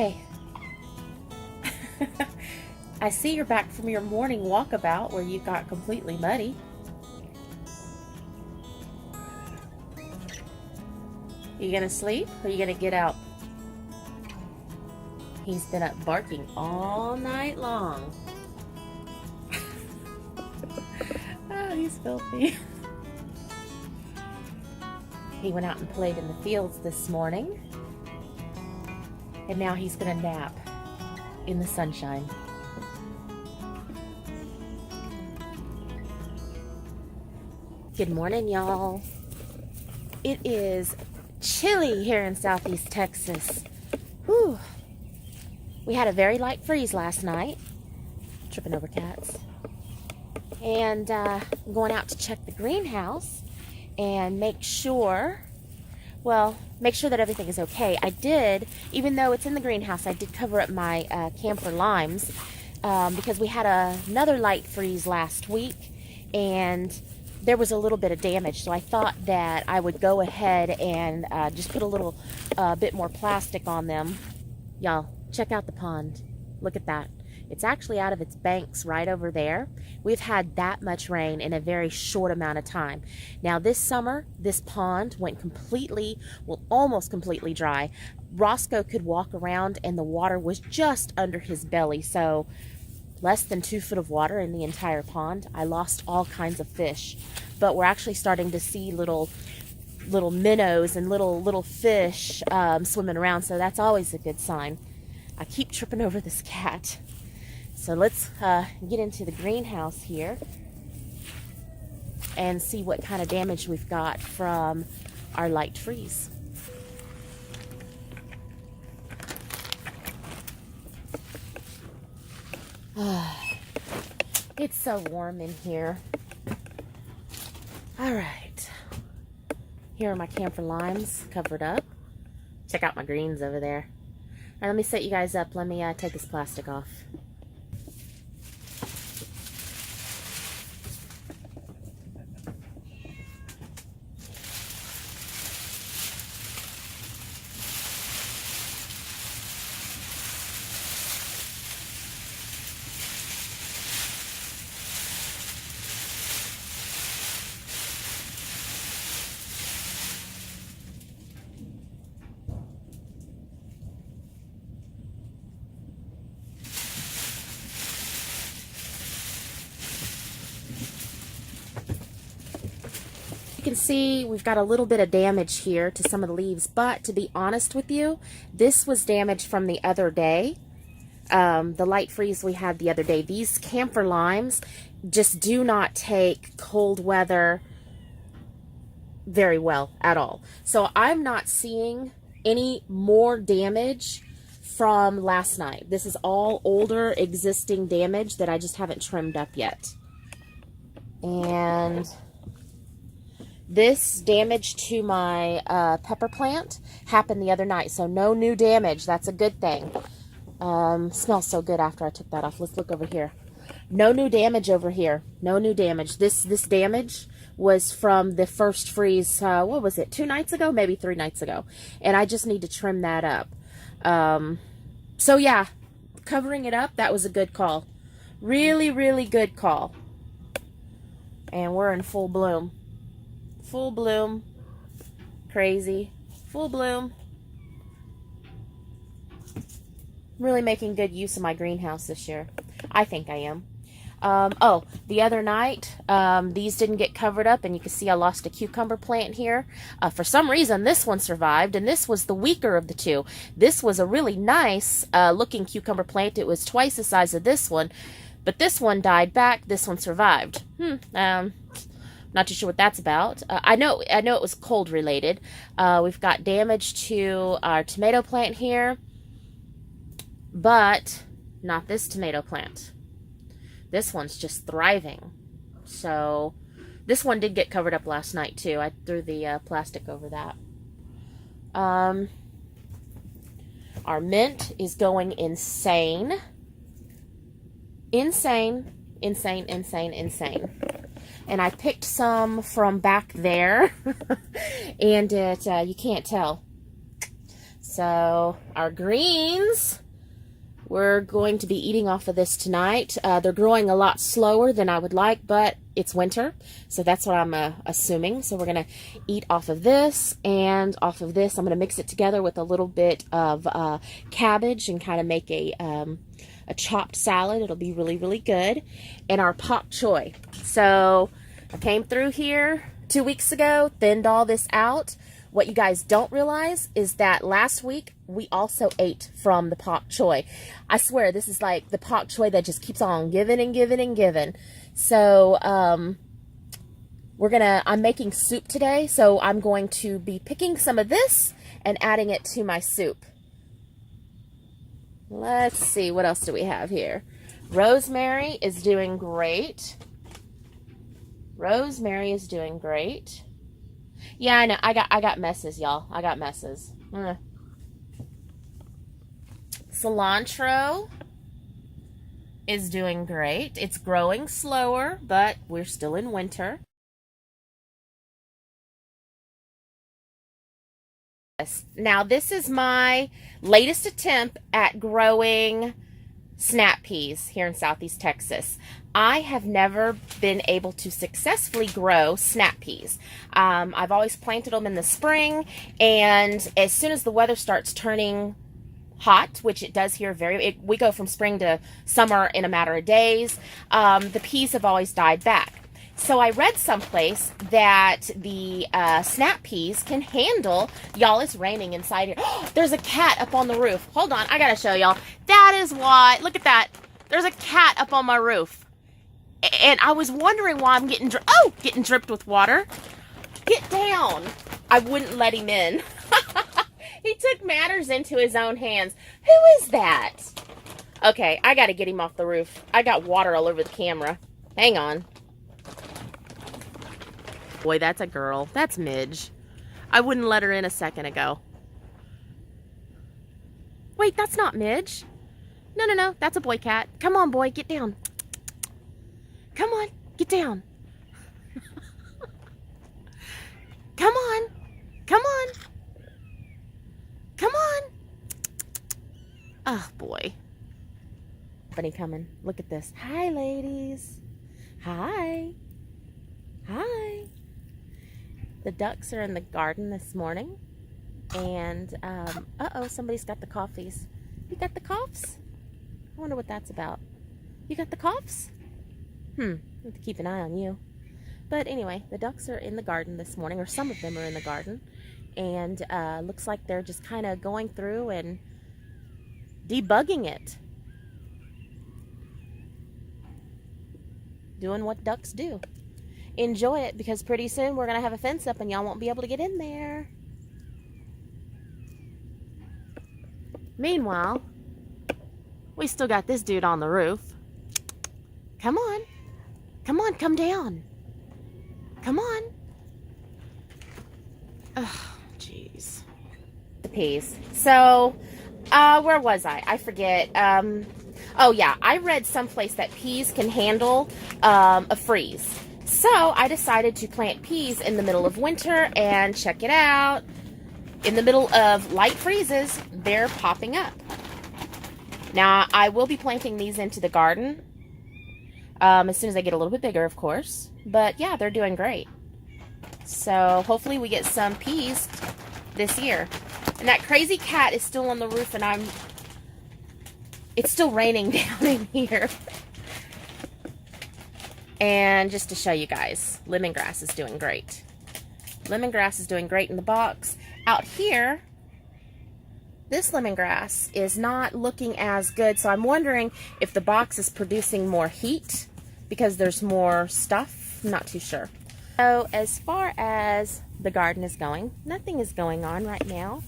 Okay. I see you're back from your morning walkabout where you got completely muddy. You gonna sleep or you gonna get out? He's been up barking all night long. Oh, he's filthy. He went out and played in the fields this morning. And now he's gonna nap in the sunshine. Good morning, y'all. It is chilly here in Southeast Texas. Whew. We had a very light freeze last night. Tripping over cats. And I'm going out to check the greenhouse and make sure that everything is okay. I did, even though it's in the greenhouse, I did cover up my camphor limes because we had another light freeze last week and there was a little bit of damage. So I thought that I would go ahead and just put a little bit more plastic on them. Y'all, check out the pond. Look at that. It's actually out of its banks right over there. We've had that much rain in a very short amount of time. Now this summer, this pond went almost completely dry. Roscoe could walk around and the water was just under his belly. So less than 2 foot of water in the entire pond. I lost all kinds of fish, but we're actually starting to see little minnows and little fish swimming around. So that's always a good sign. I keep tripping over this cat. So let's get into the greenhouse here and see what kind of damage we've got from our light freeze. It's so warm in here. All right. Here are my camphor limes covered up. Check out my greens over there. All right, let me set you guys up. Let me take this plastic off. You can see we've got a little bit of damage here to some of the leaves, but to be honest with you, this was damage from the other day, the light freeze we had the other day. These camphor limes just do not take cold weather very well at all. So I'm not seeing any more damage from last night. This is all older existing damage that I just haven't trimmed up yet. And this damage to my pepper plant happened the other night, so no new damage. That's a good thing. Smells so good after I took that off. Let's look over here. No new damage over here. No new damage. This damage was from the first freeze, what was it, 2 nights ago? Maybe 3 nights ago. And I just need to trim that up. So yeah, covering it up, that was a good call. Really, really good call. And we're in full bloom. Full bloom, crazy, full bloom. Really making good use of my greenhouse this year. I think I am. Oh, the other night, these didn't get covered up, and you can see I lost a cucumber plant here. For some reason, this one survived, and this was the weaker of the two. This was a really nice looking cucumber plant. It was twice the size of this one, but this one died back. This one survived. Not too sure what that's about. I know it was cold related. We've got damage to our tomato plant here, but not this tomato plant. This one's just thriving. So this one did get covered up last night too. I threw the plastic over that. Our mint is going insane. Insane. And I picked some from back there, and you can't tell. So our greens, we're going to be eating off of this tonight. They're growing a lot slower than I would like, but it's winter, so that's what I'm assuming. So we're going to eat off of this and off of this. I'm going to mix it together with a little bit of cabbage and kind of make a chopped salad. It'll be really, really good. And our pak choy. So I came through here 2 weeks ago, thinned all this out. What you guys don't realize is that last week we also ate from the pak choy. I swear this is like the pak choy that just keeps on giving and giving and giving. So I'm making soup today, so I'm going to be picking some of this and adding it to my soup. Let's see, what else do we have here? Rosemary is doing great. Rosemary is doing great. Yeah, I know. I got messes, y'all. I got messes. Cilantro is doing great. It's growing slower, but we're still in winter. Now, this is my latest attempt at growing snap peas here in Southeast Texas. I have never been able to successfully grow snap peas. I've always planted them in the spring, and as soon as the weather starts turning hot, which it does here, we go from spring to summer in a matter of days, the peas have always died back. So I read someplace that the snap peas can handle, y'all, it's raining inside here. There's a cat up on the roof. Hold on, I gotta show y'all. That is why, look at that. There's a cat up on my roof. And I was wondering why I'm getting dripped with water. Get down. I wouldn't let him in. He took matters into his own hands. Who is that? Okay, I gotta get him off the roof. I got water all over the camera. Hang on. Boy, that's a girl. That's Midge. I wouldn't let her in a second ago. Wait, that's not Midge. No. That's a boy cat. Come on, boy. Get down. Come on. Get down. Come on. Come on. Come on. Oh, boy. Bunny coming. Look at this. Hi, ladies. Hi. Hi. The ducks are in the garden this morning. And, uh-oh, somebody's got the coughies. You got the coughs? I wonder what that's about. You got the coughs? I have to keep an eye on you. But anyway, the ducks are in the garden this morning, or some of them are in the garden. And looks like they're just kind of going through and debugging it. Doing what ducks do. Enjoy it, because pretty soon we're going to have a fence up and y'all won't be able to get in there. Meanwhile, we still got this dude on the roof. Come on. Come on, come down. Come on. Oh, jeez. The peas. So, where was I? I forget. Oh, yeah. I read someplace that peas can handle a freeze. So I decided to plant peas in the middle of winter, and check it out. In the middle of light freezes, they're popping up. Now, I will be planting these into the garden as soon as they get a little bit bigger, of course. But yeah, they're doing great. So hopefully we get some peas this year. And that crazy cat is still on the roof, and it's still raining down in here. And just to show you guys, lemongrass is doing great. Lemongrass is doing great in the box. Out here, this lemongrass is not looking as good, so I'm wondering if the box is producing more heat because there's more stuff. I'm not too sure. So as far as the garden is going, nothing is going on right now.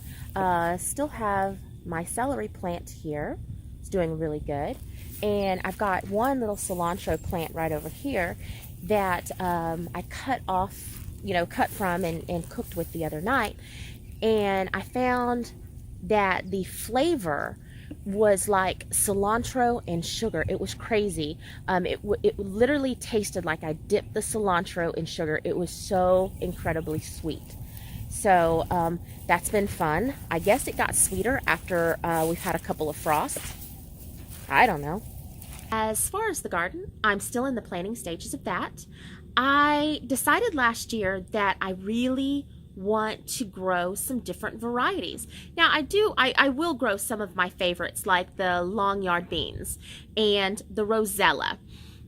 Still have my celery plant here. It's doing really good. And I've got one little cilantro plant right over here that I cut from and cooked with the other night. And I found that the flavor was like cilantro and sugar. It was crazy. It literally tasted like I dipped the cilantro in sugar. It was so incredibly sweet. So that's been fun. I guess it got sweeter after we've had a couple of frosts. I don't know. As far as the garden, I'm still in the planning stages of that. I decided last year that I really want to grow some different varieties. Now I will grow some of my favorites like the long yard beans and the rosella.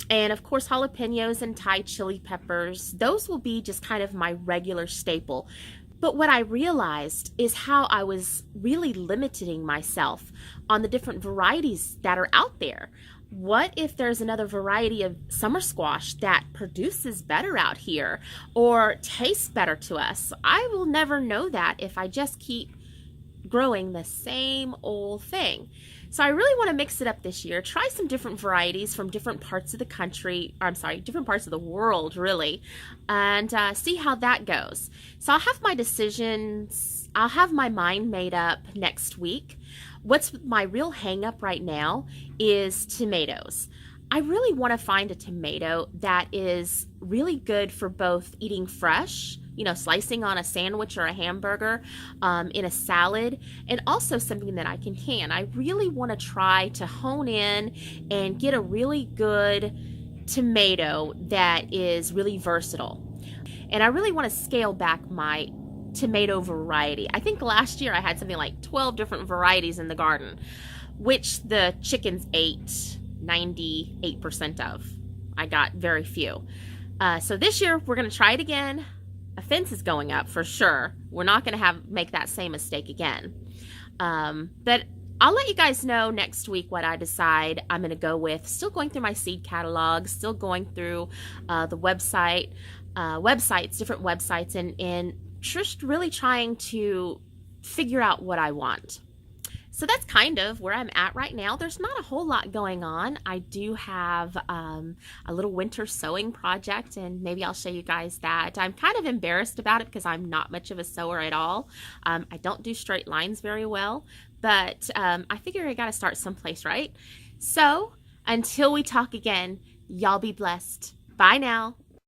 And of course, jalapenos and Thai chili peppers, those will be just kind of my regular staple. But what I realized is how I was really limiting myself on the different varieties that are out there. What if there's another variety of summer squash that produces better out here or tastes better to us? I will never know that if I just keep growing the same old thing. So I really want to mix it up this year, try some different varieties from different parts of the country, or I'm sorry, different parts of the world, really, and see how that goes. So I'll have my decisions, I'll have my mind made up next week. What's my real hang up right now is tomatoes. I really want to find a tomato that is really good for both eating fresh, slicing on a sandwich or a hamburger, in a salad, and also something that I can can. I really want to try to hone in and get a really good tomato that is really versatile. And I really want to scale back my tomato variety. I think last year I had something like 12 different varieties in the garden, which the chickens ate 98% of. I got very few. So this year we're going to try it again. A fence is going up for sure. We're not going to make that same mistake again. But I'll let you guys know next week what I decide I'm going to go with. Still going through my seed catalog, still going through the different websites, and just really trying to figure out what I want. So that's kind of where I'm at right now. There's not a whole lot going on. I do have a little winter sewing project, and maybe I'll show you guys that. I'm kind of embarrassed about it because I'm not much of a sewer at all. I don't do straight lines very well, but I figure I got to start someplace, right? So until we talk again, y'all be blessed. Bye now.